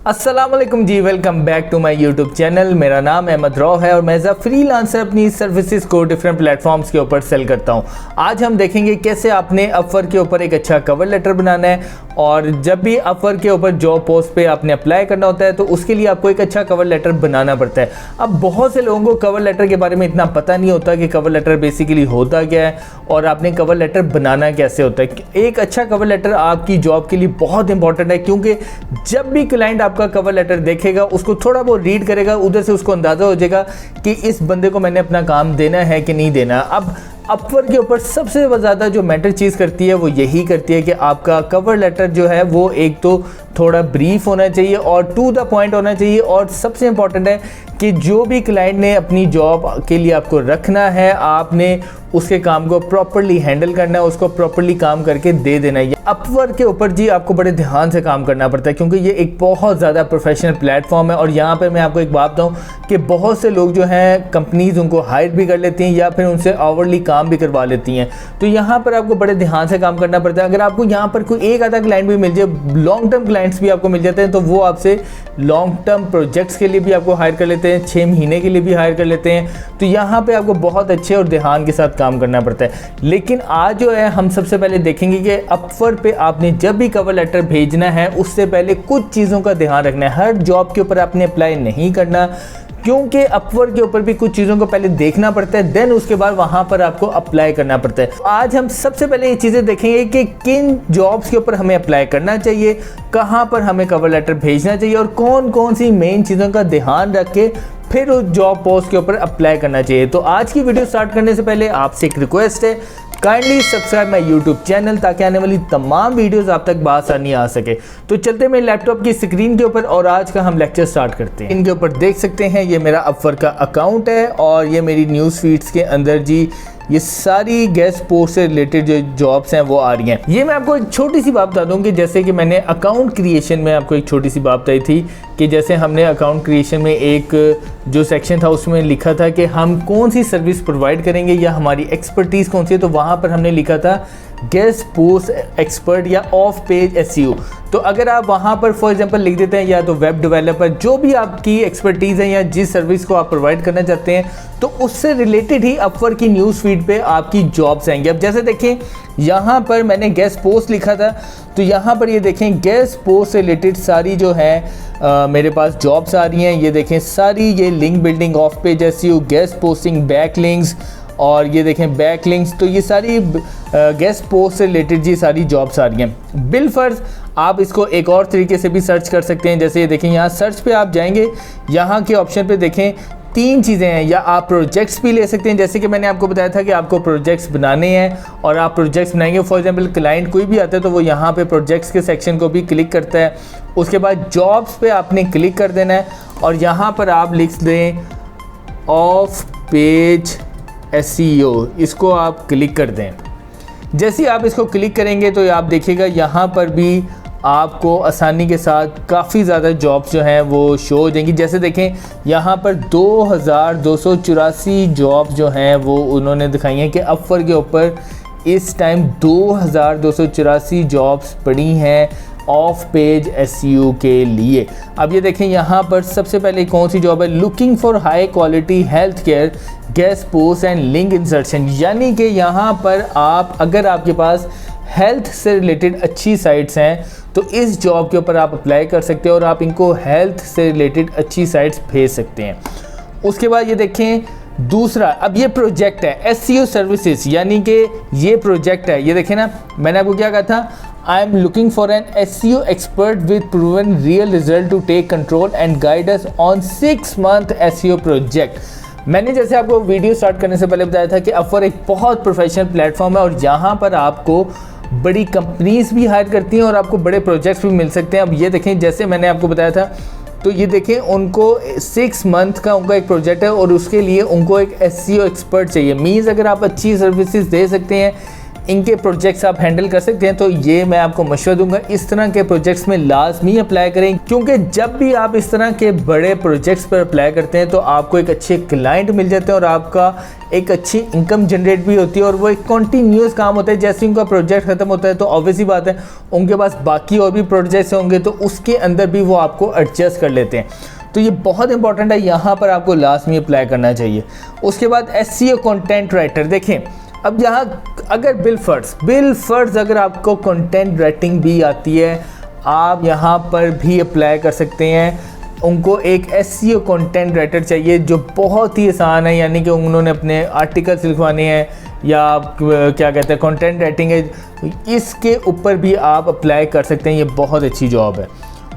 अस्सलाम वालेकुम जी, welcome back to my YouTube channel. मेरा नाम अहमद रॉ है और मैं एज अ फ्रीलांसर अपनी सर्विसेज को डिफरेंट प्लेटफॉर्म्स के ऊपर सेल करता हूं। आज हम देखेंगे कैसे आपने अपवर्क के ऊपर एक अच्छा कवर लेटर बनाना है, और जब भी अपवर्क के ऊपर जॉब पोस्ट पे आपने अप्लाई करना होता है तो उसके लिए आपको एक अच्छा कवर लेटर बनाना पड़ता है। अब बहुत से लोगों को कवर लेटर के बारे में इतना पता नहीं होता कि कवर लेटर बेसिकली होता क्या है और आपने कवर लेटर बनाना कैसे होता है। एक अच्छा कवर लेटर आपकी जॉब के लिए बहुत इंपॉर्टेंट है, क्योंकि जब भी क्लाइंट आपका कवर लेटर देखेगा, उसको थोड़ा बहुत रीड करेगा, उधर से उसको अंदाजा हो जाएगा कि इस बंदे को मैंने अपना काम देना है कि नहीं देना। अब अपवर्क के ऊपर सबसे ज़्यादा जो मैटर चीज़ करती है वो यही करती है कि आपका कवर लेटर जो है वो एक तो थोड़ा ब्रीफ होना चाहिए और टू द पॉइंट होना चाहिए, और सबसे इम्पॉर्टेंट है कि जो भी क्लाइंट ने अपनी जॉब के लिए आपको रखना है, आपने उसके काम को प्रॉपर्ली हैंडल करना है, उसको प्रॉपर्ली काम करके दे देना है। अपवर्क के ऊपर जी आपको बड़े ध्यान से काम करना पड़ता है, क्योंकि ये एक बहुत ज़्यादा प्रोफेशनल प्लेटफॉर्म है। और यहाँ पे मैं आपको एक बात बताऊँ कि बहुत से लोग जो हैं कंपनीज उनको हायर भी कर लेती हैं या फिर उनसे आवरली काम भी करवा लेती हैं। तो यहाँ पर आपको बड़े ध्यान से काम करना पड़ता है। अगर आपको यहाँ पर कोई एक आधा क्लाइंट भी मिल जाए, लॉन्ग टर्म क्लाइंट्स भी आपको मिल जाते हैं, तो वो आपसे लॉन्ग टर्म प्रोजेक्ट्स के लिए भी आपको हायर कर लेते हैं, 6 महीने के लिए भी हायर कर लेते हैं। तो यहाँ पे आपको बहुत अच्छे और ध्यान के साथ काम करना पड़ता है। लेकिन आज जो है हम सबसे पहले देखेंगे कि अपवर्क पे आपने जब भी कवर लेटर भेजना है उससे पहले कुछ चीज़ों का ध्यान रखना है। हर जॉब के ऊपर आपने अप्लाई नहीं करना, क्योंकि अपवर्क के ऊपर भी कुछ चीज़ों को पहले देखना पड़ता है, देन उसके बाद वहाँ पर आपको अप्लाई करना पड़ता है। आज हम सबसे पहले ये चीज़ें देखेंगे कि किन जॉब्स के ऊपर हमें अप्लाई करना चाहिए, कहाँ पर हमें कवर लेटर भेजना चाहिए और कौन कौन सी मेन चीज़ों का ध्यान रख के फिर उस जॉब पोस्ट के ऊपर अप्लाई करना चाहिए। तो आज की वीडियो स्टार्ट करने से पहले आपसे एक रिक्वेस्ट है, kindly subscribe my YouTube channel, ताकि आने वाली तमाम वीडियोस आप तक बआसानी आ सके। तो चलते हैं मेरे लैपटॉप की स्क्रीन के ऊपर और आज का हम लेक्चर स्टार्ट करते हैं। इनके ऊपर देख सकते हैं ये मेरा अपवर्क का अकाउंट है और ये मेरी न्यूज़ फीड्स के अंदर जी ये सारी गेस्ट पोस्ट से रिलेटेड जो जॉब्स हैं वो आ रही हैं। ये मैं आपको एक छोटी सी बात बता दूं कि जैसे कि मैंने अकाउंट क्रिएशन में आपको एक छोटी सी बात बताई थी कि जैसे हमने अकाउंट क्रिएशन में एक जो सेक्शन था उसमें लिखा था कि हम कौन सी सर्विस प्रोवाइड करेंगे या हमारी एक्सपर्टीज़ कौन सी है, तो वहाँ पर हमने लिखा था गेस्ट पोस्ट एक्सपर्ट या ऑफ पेज एसईओ। तो अगर आप वहाँ पर फॉर एग्जांपल लिख देते हैं या तो वेब डेवलपर, जो भी आपकी एक्सपर्टीज़ है या जिस सर्विस को आप प्रोवाइड करना चाहते हैं, तो उससे रिलेटेड ही अपवर्क की न्यूज़ फीड पे आपकी जॉब्स आएंगी। अब जैसे देखें यहाँ पर मैंने गेस्ट पोस्ट लिखा था, तो यहाँ पर ये देखें गेस्ट पोस्ट से रिलेटेड सारी जो है मेरे पास जॉब्स आ रही हैं। ये देखें सारी ये link building, of page SEO, guest posting, back links, और ये देखें बैक लिंक्स। तो ये सारी गेस्ट पोस्ट से रिलेटेड जी सारी जॉब्स आ रही हैं। बिल फर्ज आप इसको एक और तरीके से भी सर्च कर सकते हैं। जैसे ये देखें यहाँ सर्च पे आप जाएंगे, यहाँ के ऑप्शन पे देखें 3 चीज़ें हैं, या आप प्रोजेक्ट्स भी ले सकते हैं। जैसे कि मैंने आपको बताया था कि आपको प्रोजेक्ट्स बनाने हैं और आप प्रोजेक्ट्स बनाएंगे। फॉर एग्जांपल क्लाइंट कोई भी आता है तो वो यहाँ पे प्रोजेक्ट्स के सेक्शन को भी क्लिक करता है। उसके बाद जॉब्स पे आपने क्लिक कर देना है और यहाँ पर आप लिख दें ऑफ पेज एसईओ, इसको आप क्लिक कर दें। जैसे ही आप इसको क्लिक करेंगे तो आप देखिएगा यहाँ पर भी आपको आसानी के साथ काफ़ी ज़्यादा जॉब्स जो हैं वो शो हो जाएंगी। जैसे देखें यहाँ पर 2284 जॉब्स जो हैं वो उन्होंने दिखाई हैं कि अपवर्क के ऊपर इस टाइम 2284 जॉब्स पड़ी हैं ऑफ पेज एसईओ के लिए। अब ये देखें यहाँ पर सबसे पहले कौन सी जॉब है, looking for high quality health care guest post and link insertion. यानी कि यहाँ पर आप अगर आपके पास हेल्थ से रिलेटेड अच्छी साइट्स हैं तो इस जॉब के ऊपर आप अप्लाई कर सकते हैं और आप इनको हेल्थ से रिलेटेड अच्छी साइट्स भेज सकते हैं। उसके बाद ये देखें दूसरा, अब ये प्रोजेक्ट है एसईओ सर्विसेज, यानी कि ये प्रोजेक्ट है। ये देखें ना, मैंने आपको क्या कहा था, I am looking for an SEO expert with proven real result to take control and guide us on 6 month SEO project. मैंने जैसे आपको वीडियो स्टार्ट करने से पहले बताया था कि अपवर्क एक बहुत प्रोफेशनल प्लेटफॉर्म है और यहाँ पर आपको बड़ी कंपनीज भी हायर करती हैं और आपको बड़े प्रोजेक्ट्स भी मिल सकते हैं। अब ये देखें जैसे मैंने आपको बताया था, तो ये देखें उनको 6 मंथ का उनका एक प्रोजेक्ट है और उसके लिए उनको एक एसईओ एक्सपर्ट चाहिए। मीन्स अगर आप अच्छी सर्विसेज दे सकते हैं इनके प्रोजेक्ट्स आप हैंडल कर सकते हैं, तो ये मैं आपको मशवरा दूंगा इस तरह के प्रोजेक्ट्स में लाजमी अप्लाई करें, क्योंकि जब भी आप इस तरह के बड़े प्रोजेक्ट्स पर अप्लाई करते हैं तो आपको एक अच्छे क्लाइंट मिल जाते हैं और आपका एक अच्छी इनकम जनरेट भी होती है और वो एक कॉन्टीन्यूस काम होता है। जैसे उनका प्रोजेक्ट ख़त्म होता है तो ऑब्वियसली बात है उनके पास बाकी और भी प्रोजेक्ट्स होंगे, तो उसके अंदर भी वो आपको एडजस्ट कर लेते हैं। तो ये बहुत इंपॉर्टेंट है, यहाँ पर आपको लाजमी अप्लाई करना चाहिए। उसके बाद SEO कंटेंट राइटर, देखें अब यहाँ अगर बिल फर्ज अगर आपको कंटेंट राइटिंग भी आती है, आप यहाँ पर भी अप्लाई कर सकते हैं। उनको एक SEO कंटेंट राइटर चाहिए जो बहुत ही आसान है, यानी कि उन्होंने अपने आर्टिकल्स लिखवाने हैं या क्या कहते हैं कंटेंट राइटिंग है, इसके ऊपर भी आप अप्लाई कर सकते हैं। ये बहुत अच्छी जॉब है।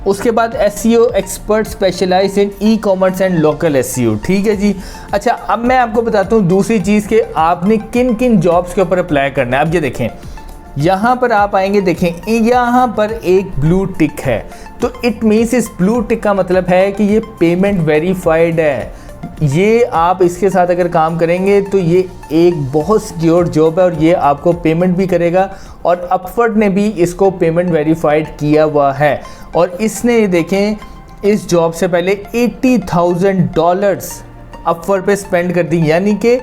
उसके बाद SEO expert specialise in e-commerce and local SEO, ठीक है जी। अच्छा, अब मैं आपको बताता हूँ दूसरी चीज़ कि आपने किन किन जॉब्स के ऊपर अप्लाई करना है। अब ये देखें, यहाँ पर आप आएंगे, देखें यहाँ पर एक ब्लू टिक है, तो इट मीन्स इस ब्लू टिक का मतलब है कि ये पेमेंट वेरीफाइड है। ये आप इसके साथ अगर काम करेंगे तो ये एक बहुत सिक्योर जॉब है और ये आपको पेमेंट भी करेगा, और अपवर्ड ने भी इसको पेमेंट वेरीफाइड किया हुआ है। और इसने ये देखें इस जॉब से पहले $80,000 अपवर्ड पे स्पेंड कर दी, यानी कि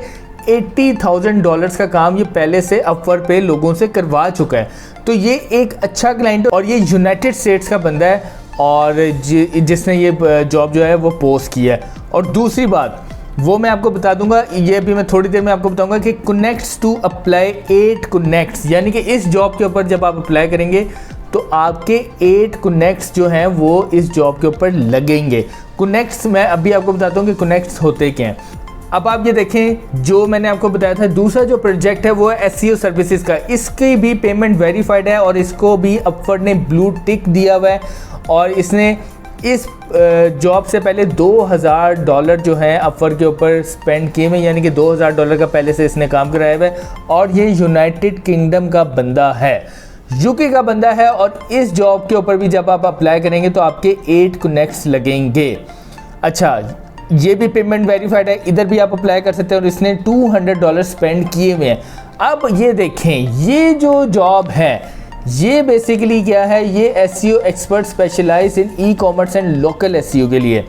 $80,000 का काम ये पहले से अपवर्ड पे लोगों से करवा चुका है। तो ये एक अच्छा क्लाइंट है और ये यूनाइटेड स्टेट्स का बंदा है और जिसने ये जॉब जो है वो पोस्ट किया है। और दूसरी बात वो मैं आपको बता दूंगा, ये भी मैं थोड़ी देर में आपको बताऊंगा कि कनेक्ट्स टू अप्लाई 8 कनेक्ट्स, यानी कि इस जॉब के ऊपर जब आप अप्लाई करेंगे तो आपके 8 कनेक्ट्स जो हैं वो इस जॉब के ऊपर लगेंगे। कनेक्ट्स मैं अभी आपको बताता हूँ कि कनेक्ट्स होते क्या हैं। अब आप ये देखें, जो मैंने आपको बताया था दूसरा जो प्रोजेक्ट है वो है SEO सर्विसेज का, इसकी भी पेमेंट वेरीफाइड है और इसको भी अपवर्ड ने ब्लू टिक दिया हुआ है। और इसने इस जॉब से पहले $2,000 जो हैं अपवर्ड के ऊपर स्पेंड किए हुए, यानी कि $2,000 का पहले से इसने काम कराया हुआ है। और ये यूनाइटेड किंगडम का बंदा है, UK का बंदा है। और इस जॉब के ऊपर भी जब आप अप्लाई करेंगे तो आपके 8 कनेक्ट्स लगेंगे। अच्छा, ये भी पेमेंट वेरीफाइड है, इधर भी आप अप्लाई कर सकते हैं और इसने $200 स्पेंड किए हुए हैं। अब ये देखें, ये जो जॉब है ये बेसिकली क्या है, ये SEO expert specialise in e-commerce and local SEO के लिए।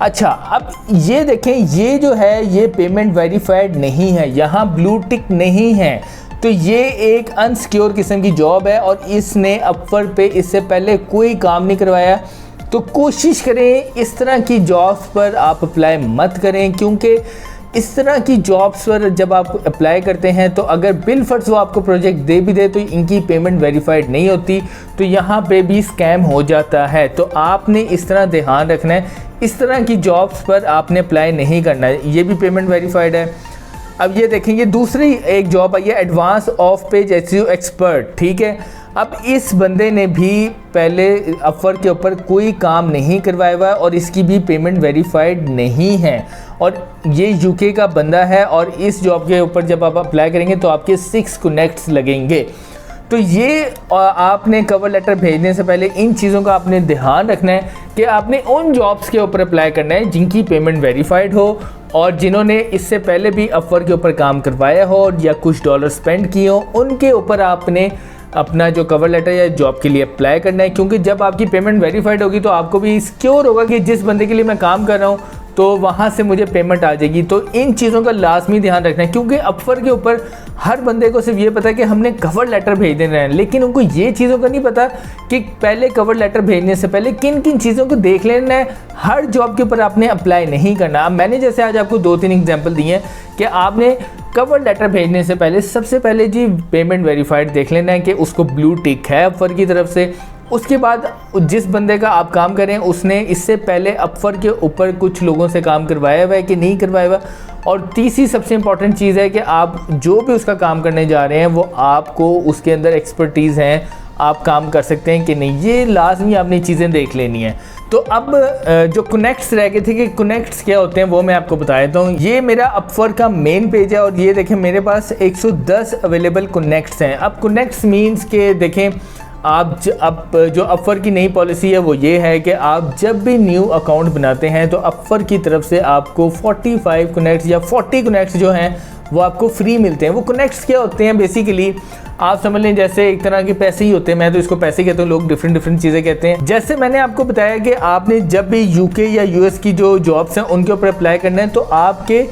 अच्छा, अब ये देखें, ये जो है ये पेमेंट वेरीफाइड नहीं है, यहाँ ब्लू टिक नहीं है, तो ये एक अनसिक्योर किस्म की जॉब है और इसने अपवर्ड पे इससे पहले कोई काम नहीं करवाया। तो कोशिश करें इस तरह की जॉब्स पर आप अप्लाई मत करें, क्योंकि इस तरह की जॉब्स पर जब आप अप्लाई करते हैं तो अगर बिल फर्ज वो आपको प्रोजेक्ट दे भी दे तो इनकी पेमेंट वेरीफाइड नहीं होती, तो यहाँ पे भी स्कैम हो जाता है। तो आपने इस तरह ध्यान रखना है, इस तरह की जॉब्स पर आपने अप्लाई नहीं करना है। ये भी पेमेंट वेरीफाइड है। अब ये देखेंगे दूसरी एक जॉब आई है advance of page SEO expert, ठीक है। अब इस बंदे ने भी पहले अपवर्ड के ऊपर कोई काम नहीं करवाया हुआ है और इसकी भी पेमेंट वेरीफाइड नहीं है और ये UK का बंदा है। और इस जॉब के ऊपर जब आप अप्लाई करेंगे तो आपके 6 कनेक्ट्स लगेंगे। तो ये आपने कवर लेटर भेजने से पहले इन चीज़ों का आपने ध्यान रखना है कि आपने उन जॉब्स के ऊपर अप्लाई करना है जिनकी पेमेंट वेरीफाइड हो और जिन्होंने इससे पहले भी अपवर्ड के ऊपर काम करवाया हो या कुछ डॉलर स्पेंड किए हो, उनके ऊपर आपने अपना जो कवर लेटर या जॉब के लिए अप्लाई करना है। क्योंकि जब आपकी पेमेंट वेरीफाइड होगी तो आपको भी सिक्योर होगा कि जिस बंदे के लिए मैं काम कर रहा हूँ तो वहाँ से मुझे पेमेंट आ जाएगी। तो इन चीज़ों का लाजमी ध्यान रखना है, क्योंकि अपवर्ड के ऊपर हर बंदे को सिर्फ ये पता है कि हमने कवर लेटर भेज देना है, लेकिन उनको ये चीज़ों का नहीं पता कि पहले कवर लेटर भेजने से पहले किन किन चीज़ों को देख लेना है। हर जॉब के ऊपर आपने अप्लाई नहीं करना। अब मैंने जैसे आज आपको 2-3 एग्जाम्पल दिए हैं कि आपने कवर लेटर भेजने से पहले सबसे पहले जी पेमेंट वेरीफाइड देख लेना है कि उसको ब्लू टिक है अपवर्ड की तरफ से। उसके बाद जिस बंदे का आप काम करें उसने इससे पहले अपवर्ड के ऊपर कुछ लोगों से काम करवाया हुआ है कि नहीं करवाया हुआ। और तीसरी सबसे इम्पॉर्टेंट चीज़ है कि आप जो भी उसका काम करने जा रहे हैं वो आपको उसके अंदर एक्सपर्टीज़ हैं, आप काम कर सकते हैं कि नहीं, ये लाजमी आपने चीज़ें देख लेनी है। तो अब जो कनेक्ट्स रह गए थे कि कनेक्ट्स क्या होते हैं वो मैं आपको बता देता हूँ। ये मेरा अपवर्ड का मेन पेज है और ये देखें मेरे पास 110 अवेलेबल कनेक्ट्स हैं। अब कनेक्ट्स मीन्स के देखें आप अब जो अपवर्ड की नई पॉलिसी है वो ये है कि आप जब भी न्यू अकाउंट बनाते हैं तो अपवर्ड की तरफ से आपको 45 कनेक्ट्स या 40 कनेक्ट्स जो हैं वो आपको फ्री मिलते हैं। वो कनेक्ट्स क्या होते हैं, बेसिकली आप समझ लें जैसे एक तरह के पैसे ही होते हैं, मैं तो इसको पैसे कहता हूँ, लोग डिफरेंट चीज़ें कहते हैं। जैसे मैंने आपको बताया कि आपने जब भी यूके या यूएस की जो जॉब्स हैं उनके ऊपर अप्लाई करना है तो आपके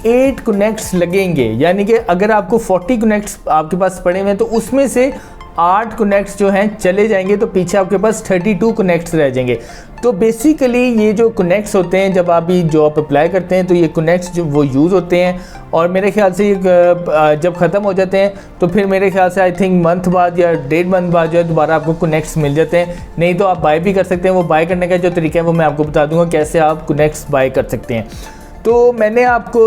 8 कनेक्ट्स लगेंगे, यानी कि अगर आपको 40 कनेक्ट्स आपके पास पड़े हुए हैं तो उसमें से 8 कनेक्ट्स जो हैं चले जाएंगे, तो पीछे आपके पास 32 कनेक्ट्स रह जाएंगे। तो बेसिकली ये जो कनेक्ट्स होते हैं जब आप ये जॉब अप्लाई करते हैं तो ये कनेक्ट्स जो वो यूज़ होते हैं, और मेरे ख्याल से ये जब ख़त्म हो जाते हैं तो फिर मेरे ख्याल से आई थिंक मंथ बाद या 1.5 मंथ बाद जो है दोबारा आपको कनेक्ट्स मिल जाते हैं। नहीं तो आप बाय भी कर सकते हैं। वो बाय करने का जो तरीका है वो मैं आपको बता दूंगा कैसे आप कनेक्ट्स बाय कर सकते हैं। तो मैंने आपको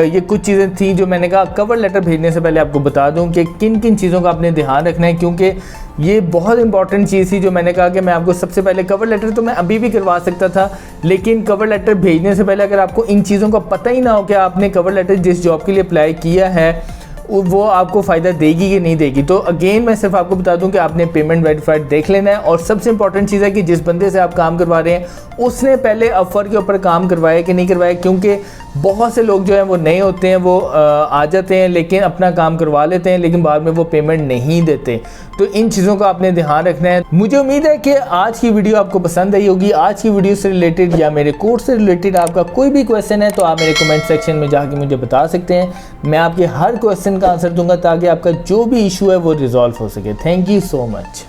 ये कुछ चीज़ें थी जो मैंने कहा कवर लेटर भेजने से पहले आपको बता दूं कि किन किन चीज़ों का आपने ध्यान रखना है, क्योंकि ये बहुत इंपॉर्टेंट चीज़ थी। जो मैंने कहा कि मैं आपको सबसे पहले कवर लेटर तो मैं अभी भी करवा सकता था, लेकिन कवर लेटर भेजने से पहले अगर आपको इन चीज़ों का पता ही ना हो कि आपने कवर लेटर जिस जॉब के लिए अप्लाई किया है वो आपको फ़ायदा देगी कि नहीं देगी, तो अगेन मैं सिर्फ आपको बता दूं कि आपने पेमेंट वेरीफाइड देख लेना है। और सबसे इंपॉर्टेंट चीज़ है कि जिस बंदे से आप काम करवा रहे हैं उसने पहले ऑफर के ऊपर काम करवाया कि नहीं करवाया, क्योंकि बहुत से लोग जो हैं वो नए होते हैं, वो आ जाते हैं लेकिन अपना काम करवा लेते हैं लेकिन बाद में वो पेमेंट नहीं देते। तो इन चीज़ों का आपने ध्यान रखना है। मुझे उम्मीद है कि आज की वीडियो आपको पसंद आई होगी। आज की वीडियो से रिलेटेड या मेरे कोर्स से रिलेटेड आपका कोई भी क्वेश्चन है तो आप मेरे कमेंट सेक्शन में जाके मुझे बता सकते हैं। मैं आपके हर क्वेश्चन का आंसर दूंगा ताकि आपका जो भी इशू है वो रिजॉल्व हो सके। Thank you so much.